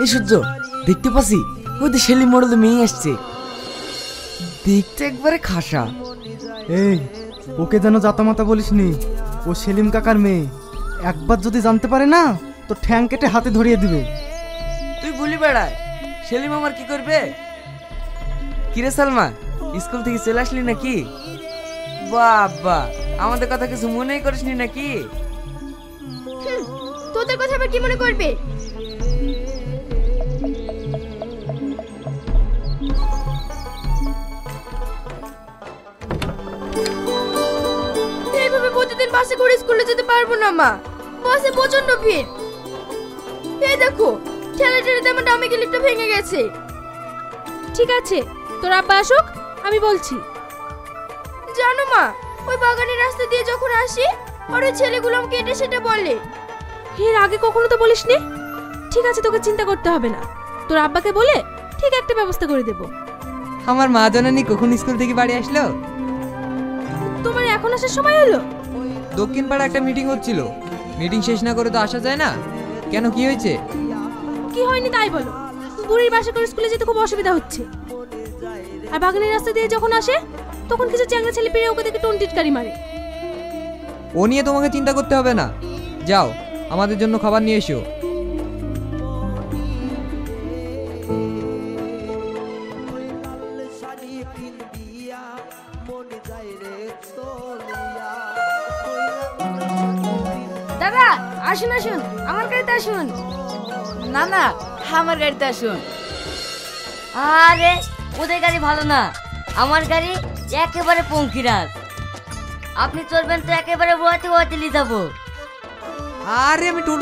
এই সূর্য, দেখতে পাচ্ছি ওদের সেলিম মডেল মেয়ে আসছে। দেখতে একবারে খাসা। এই, ওকে যেন জাতামাতা বলিস নি, ও সেলিম কাকার মেয়ে। একবার যদি জানতে পারে না তো ঠ্যাং কেটে হাতে ধরিয়ে দিবে। তুই বলি বেড়ায়, সেলিম আমার কি করবে? কিরে সালমা, স্কুল থেকে চলে আসলি নাকি? বাবা, আমাদের কথা কিছু মনেই করিসনি নাকি? তোদের কথা আবার কি মনে করবে? এইভাবে প্রতিদিন বাসে করে স্কুলে যেতে পারবো না মা, বাসে প্রচন্ড ভিড়। এই দেখো, ঠেলা ঠেলাতে আমার ডামি ক্লিপটা ভেঙে গেছে। ঠিক আছে, তোর আব্বা আসুক, আমি বলছি। জানো মা, ওই বাগানের রাস্তা দিয়ে যখন আসি আর ওই ছেলেগুলো আমাকে এটা সেটা বলে। এর আগে কখনো তো বলিসনি। ঠিক আছে, তোকে চিন্তা করতে হবে না, তোর আব্বাকে বলে ঠিক একটা ব্যবস্থা করে দেব। আমার মা জননী কখন স্কুল থেকে বাড়ি আসলো? তোমার এখন আসার সময় হলো? দক্ষিণ পাড়া একটা মিটিং হচ্ছিল, মিটিং শেষ না করে তো আসা যায় না। কেন, কি হয়েছে? কি হয়নি তাই বলো। বুড়ির বাসা করে স্কুলে যেতে খুব অসুবিধা হচ্ছে। আর বাগানের রাস্তা দিয়ে যখন আসে তখন কিছু চ্যাংড়া ছেলে পেরে ওকে দেখে টন্টিটকারি মারে। ও নিয়ে তোমাকে চিন্তা করতে হবে না। যাও, আমাদের জন্য খাবার নিয়ে এসো। দাদা আসুন আসুন, আমার গাড়িতে আসুন। না না, আমার গাড়িতে আসুন। আরে ওদের গাড়ি ভালো না, আমার গাড়ি একেবারে পঙ্কিরাজ। আপনি চলবেন তো একেবারে ওয়াতে ওয়াতে নিয়ে যাবো। আরে আমি টোটো